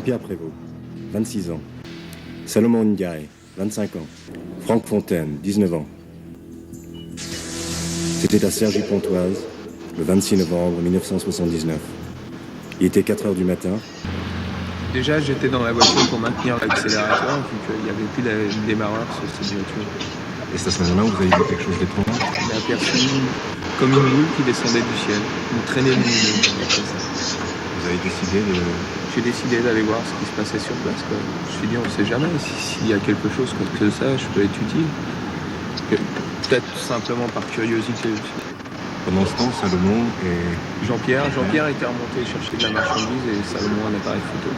Jean-Pierre Prévost, 26 ans. Salomon Ndiaye, 25 ans. Franck Fontaine, 19 ans. C'était à Cergy-Pontoise, le 26 novembre 1979. Il était 4 heures du matin. Déjà, j'étais dans la voiture pour maintenir l'accélérateur, vu qu'il n'y avait plus de démarreur sur cette voiture. Et c'est à ce moment-là où vous avez vu quelque chose d'étrange? J'ai aperçu comme une boule qui descendait du ciel, une traînée lumineuse. Vous avez décidé de... J'ai décidé d'aller voir ce qui se passait sur place, quoi. Je me suis dit, on ne sait jamais, s'il y a quelque chose comme ça, je peux être utile. Peut-être simplement par curiosité aussi. Pendant ce temps, Salomon et... Jean-Pierre était remonté chercher de la marchandise et Salomon un appareil photo.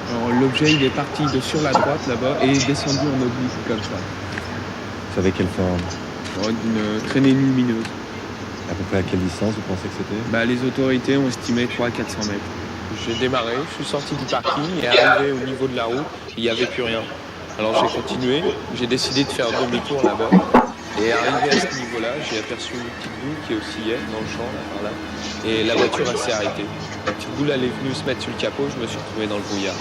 Alors, l'objet, il est parti de sur la droite là-bas et est descendu en oblique comme ça. Vous savez quelle forme? D'une traînée lumineuse. À peu près à quelle distance vous pensez que c'était? Les autorités ont estimé 300-400 mètres. J'ai démarré, je suis sorti du parking et arrivé au niveau de la route, il n'y avait plus rien. Alors j'ai continué, j'ai décidé de faire demi-tour là-bas. Et arrivé à ce niveau-là, j'ai aperçu une petite boule qui oscillait dans le champ, là, par là. Et la voiture s'est arrêtée. La petite boule, elle est venue se mettre sur le capot, je me suis retrouvé dans le brouillard.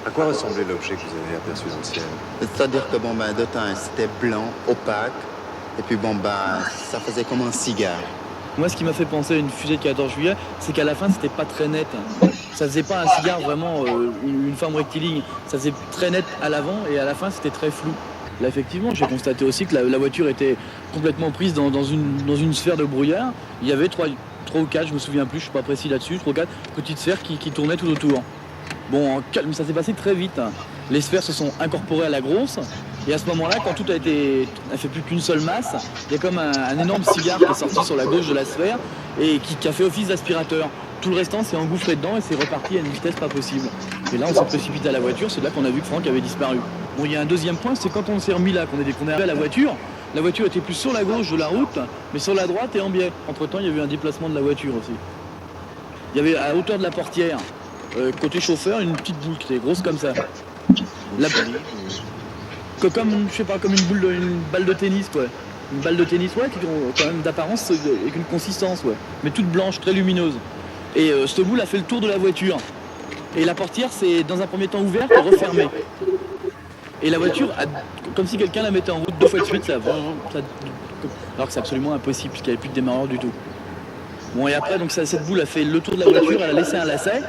À quoi ressemblait l'objet que vous avez aperçu dans le ciel? C'est-à-dire que de temps, c'était blanc, opaque, et puis ça faisait comme un cigare. Moi, ce qui m'a fait penser à une fusée de 14 juillet, c'est qu'à la fin, c'était pas très net. Ça faisait pas un cigare vraiment, une forme rectiligne. Ça faisait très net à l'avant et à la fin, c'était très flou. Là, effectivement, j'ai constaté aussi que la voiture était complètement prise dans une sphère de brouillard. Il y avait 3 ou 4, je me souviens plus, je suis pas précis là-dessus, 3 ou 4 petites sphères qui tournaient tout autour. Bon, ça s'est passé très vite. Les sphères se sont incorporées à la grosse. Et à ce moment-là, quand tout a fait plus qu'une seule masse, il y a comme un énorme cigare qui est sorti sur la gauche de la sphère et qui a fait office d'aspirateur. Tout le restant s'est engouffré dedans et c'est reparti à une vitesse pas possible. Et là, on s'est précipité à la voiture, c'est là qu'on a vu que Franck avait disparu. Bon, il y a un deuxième point, c'est quand on s'est remis là, qu'on est arrivé à la voiture était plus sur la gauche de la route, mais sur la droite et en biais. Entre-temps, il y a eu un déplacement de la voiture aussi. Il y avait à hauteur de la portière, côté chauffeur, une petite boule qui était grosse comme ça. Comme une balle de tennis, quoi. Une balle de tennis, ouais, qui quand même d'apparence avec une consistance, ouais. Mais toute blanche, très lumineuse. Et cette boule a fait le tour de la voiture. Et la portière s'est dans un premier temps ouverte et refermée. Et la voiture, comme si quelqu'un la mettait en route 2 fois de suite, alors que c'est absolument impossible, puisqu'il n'y avait plus de démarreur du tout. Bon, et après, donc cette boule a fait le tour de la voiture, elle a laissé un lacet.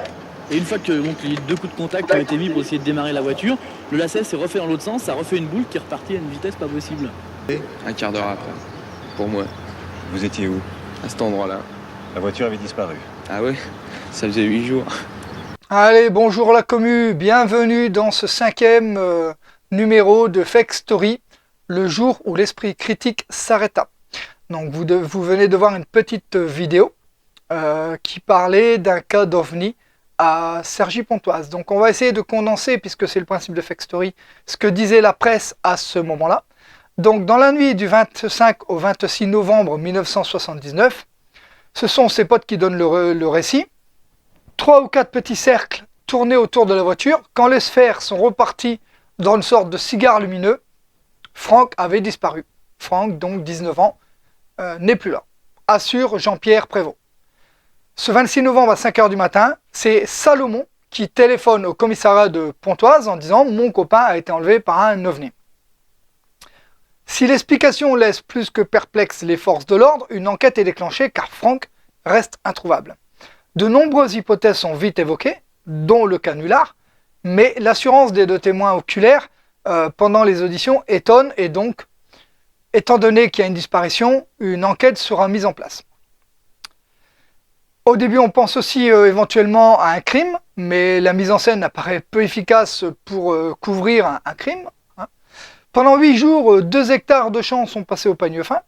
Et une fois que les 2 coups de contact ont été mis pour essayer de démarrer la voiture, le lacet s'est refait dans l'autre sens, ça a refait une boule qui est repartie à une vitesse pas possible. Un quart d'heure après, pour moi. Vous étiez où? À cet endroit-là. La voiture avait disparu. Ah ouais, ça faisait 8 jours. Allez, bonjour la commu, bienvenue dans ce 5e numéro de Fake Story, le jour où l'esprit critique s'arrêta. Donc vous venez de voir une petite vidéo qui parlait d'un cas d'OVNI à Cergy-Pontoise. Donc on va essayer de condenser, puisque c'est le principe de Fake Story, ce que disait la presse à ce moment-là. Donc dans la nuit du 25 au 26 novembre 1979, ce sont ses potes qui donnent le récit. 3 ou 4 petits cercles tournaient autour de la voiture. Quand les sphères sont reparties dans une sorte de cigare lumineux, Franck avait disparu. Franck, donc 19 ans, n'est plus là, assure Jean-Pierre Prévost. Ce 26 novembre à 5 h du matin, c'est Salomon qui téléphone au commissariat de Pontoise en disant « Mon copain a été enlevé par un ovni ». Si l'explication laisse plus que perplexe les forces de l'ordre, une enquête est déclenchée car Franck reste introuvable. De nombreuses hypothèses sont vite évoquées, dont le canular, mais l'assurance des 2 témoins oculaires pendant les auditions étonne et donc, étant donné qu'il y a une disparition, une enquête sera mise en place. Au début, on pense aussi éventuellement à un crime, mais la mise en scène apparaît peu efficace pour couvrir un crime. Pendant 8 jours, 2 hectares de champs sont passés au peigne fin.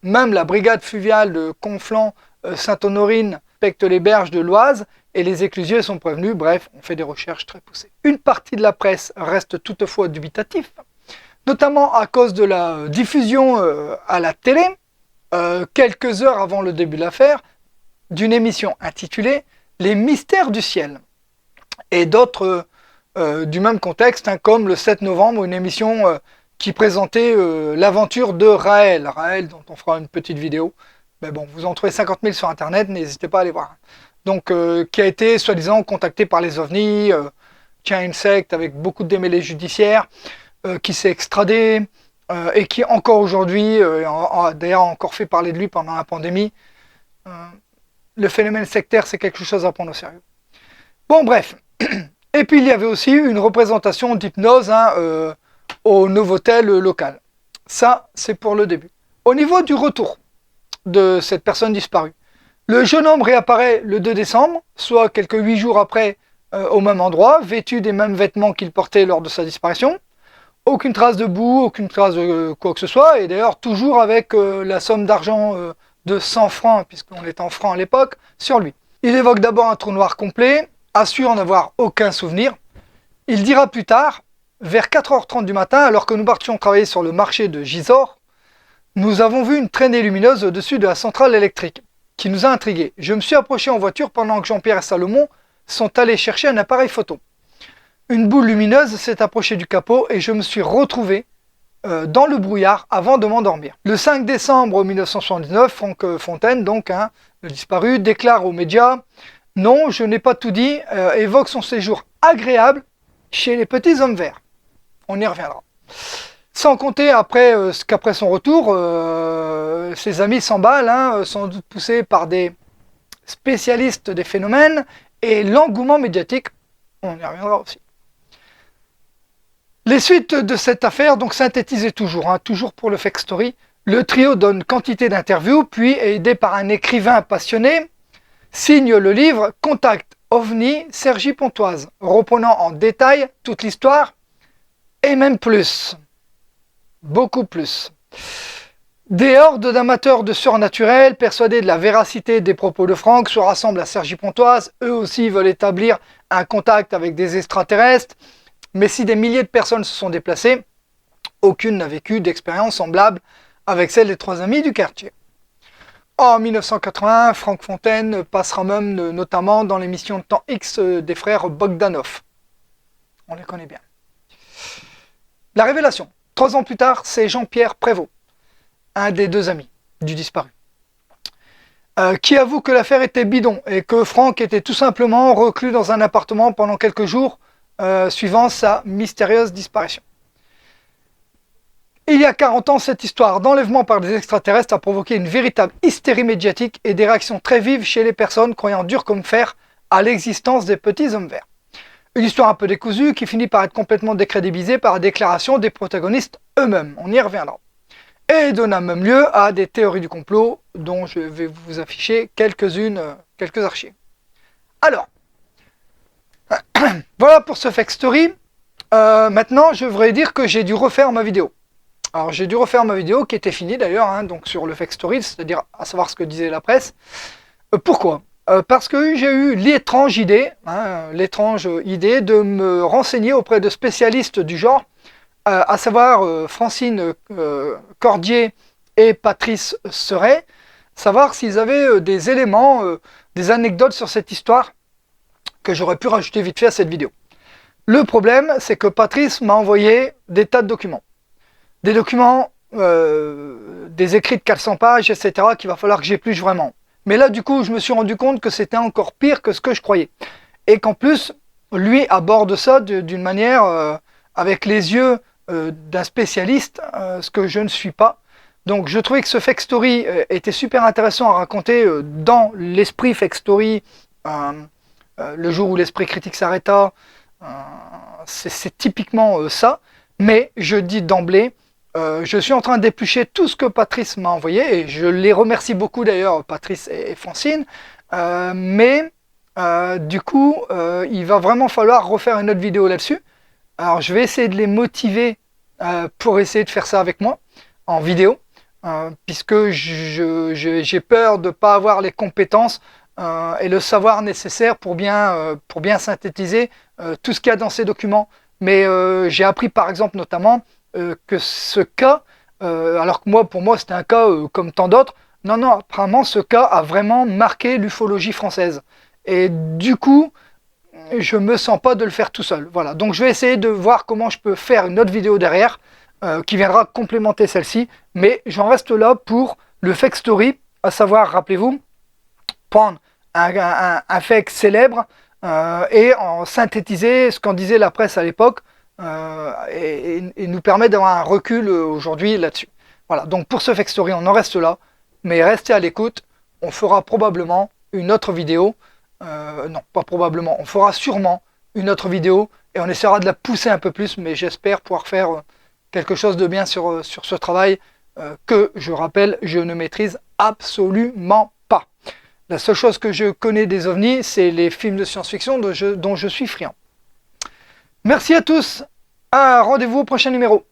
Même la brigade fluviale de Conflans, Sainte-Honorine, respecte les berges de l'Oise et les éclusiers sont prévenus. Bref, on fait des recherches très poussées. Une partie de la presse reste toutefois dubitatif, notamment à cause de la diffusion à la télé, quelques heures avant le début de l'affaire, d'une émission intitulée « Les mystères du ciel » et d'autres du même contexte, comme le 7 novembre, une émission qui présentait l'aventure de Raël, dont on fera une petite vidéo. Mais bon, vous en trouvez 50 000 sur internet, n'hésitez pas à aller voir. Donc, qui a été soi-disant contacté par les ovnis, tient à une secte avec beaucoup de démêlés judiciaires, qui s'est extradé, et qui encore aujourd'hui, d'ailleurs a encore fait parler de lui pendant la pandémie. Le phénomène sectaire, c'est quelque chose à prendre au sérieux. Bon, bref. Et puis il y avait aussi une représentation d'hypnose au Novotel local. Ça, c'est pour le début. Au niveau du retour de cette personne disparue, le jeune homme réapparaît le 2 décembre, soit quelques 8 jours après, au même endroit, vêtu des mêmes vêtements qu'il portait lors de sa disparition. Aucune trace de boue, aucune trace de quoi que ce soit, et d'ailleurs toujours avec la somme d'argent de 100 francs, puisqu'on est en francs à l'époque, sur lui. Il évoque d'abord un trou noir complet, assure n'avoir aucun souvenir. Il dira plus tard, vers 4h30 du matin, alors que nous partions travailler sur le marché de Gisors, nous avons vu une traînée lumineuse au-dessus de la centrale électrique, qui nous a intrigués. Je me suis approché en voiture pendant que Jean-Pierre et Salomon sont allés chercher un appareil photo. Une boule lumineuse s'est approchée du capot et je me suis retrouvé dans le brouillard avant de m'endormir. Le 5 décembre 1979, Franck Fontaine, donc le disparu, déclare aux médias « Non, je n'ai pas tout dit », évoque son séjour agréable chez les petits hommes verts. On y reviendra. Sans compter qu'après son retour, ses amis s'emballent, sans doute poussés par des spécialistes des phénomènes, et l'engouement médiatique, on y reviendra aussi. Les suites de cette affaire, donc synthétisées toujours pour le Fake Story, le trio donne quantité d'interviews, puis, aidé par un écrivain passionné, signe le livre « Contact OVNI Sergi Pontoise », reprenant en détail toute l'histoire, et même plus. Beaucoup plus. Des hordes d'amateurs de surnaturel, persuadés de la véracité des propos de Franck, se rassemblent à Cergy-Pontoise. Eux aussi veulent établir un contact avec des extraterrestres. Mais si des milliers de personnes se sont déplacées, aucune n'a vécu d'expérience semblable avec celle des 3 amis du quartier. En 1981, Franck Fontaine passera même notamment dans l'émission de Temps X des frères Bogdanov. On les connaît bien. La révélation. 3 ans plus tard, c'est Jean-Pierre Prévost, un des 2 amis du disparu, qui avoue que l'affaire était bidon et que Franck était tout simplement reclus dans un appartement pendant quelques jours suivant sa mystérieuse disparition. Il y a 40 ans, cette histoire d'enlèvement par des extraterrestres a provoqué une véritable hystérie médiatique et des réactions très vives chez les personnes croyant dur comme fer à l'existence des petits hommes verts. Une histoire un peu décousue qui finit par être complètement décrédibilisée par la déclaration des protagonistes eux-mêmes. On y reviendra. Et donna même lieu à des théories du complot dont je vais vous afficher quelques archives. Alors, voilà pour ce Fake Story. Maintenant, je voudrais dire que j'ai dû refaire ma vidéo. Alors, j'ai dû refaire ma vidéo qui était finie d'ailleurs, donc sur le Fake Story, c'est-à-dire à savoir ce que disait la presse. Pourquoi ? Parce que j'ai eu l'étrange idée de me renseigner auprès de spécialistes du genre, à savoir Francine Cordier et Patrice Seret, savoir s'ils avaient des éléments, des anecdotes sur cette histoire que j'aurais pu rajouter vite fait à cette vidéo. Le problème, c'est que Patrice m'a envoyé des tas de documents. Des documents, des écrits de 400 pages, etc., qu'il va falloir que j'épluche vraiment. Mais là, du coup, je me suis rendu compte que c'était encore pire que ce que je croyais. Et qu'en plus, lui aborde ça d'une manière, avec les yeux d'un spécialiste, ce que je ne suis pas. Donc, je trouvais que ce Fake Story était super intéressant à raconter dans l'esprit Fake Story, le jour où l'esprit critique s'arrêta. C'est typiquement ça. Mais je dis d'emblée, je suis en train d'éplucher tout ce que Patrice m'a envoyé, et je les remercie beaucoup d'ailleurs, Patrice et Francine, mais du coup, il va vraiment falloir refaire une autre vidéo là-dessus. Alors je vais essayer de les motiver pour essayer de faire ça avec moi, en vidéo, puisque j'ai peur de ne pas avoir les compétences et le savoir nécessaire pour bien synthétiser tout ce qu'il y a dans ces documents. Mais j'ai appris par exemple notamment que ce cas, alors que pour moi c'était un cas comme tant d'autres, non, apparemment ce cas a vraiment marqué l'ufologie française. Et du coup, je me sens pas de le faire tout seul. Voilà, donc je vais essayer de voir comment je peux faire une autre vidéo derrière, qui viendra complémenter celle-ci, mais j'en reste là pour le Fake Story, à savoir, rappelez-vous, prendre un fake célèbre, et en synthétiser ce qu'en disait la presse à l'époque et nous permet d'avoir un recul aujourd'hui là-dessus. Voilà, donc pour ce Fake Story, on en reste là, mais restez à l'écoute, on fera probablement une autre vidéo, non, pas probablement, on fera sûrement une autre vidéo et on essaiera de la pousser un peu plus, mais j'espère pouvoir faire quelque chose de bien sur ce travail que, je rappelle, je ne maîtrise absolument pas. La seule chose que je connais des ovnis, c'est les films de science-fiction dont je suis friand. Merci à tous, un rendez-vous au prochain numéro.